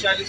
40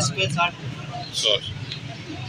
60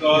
4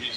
20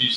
20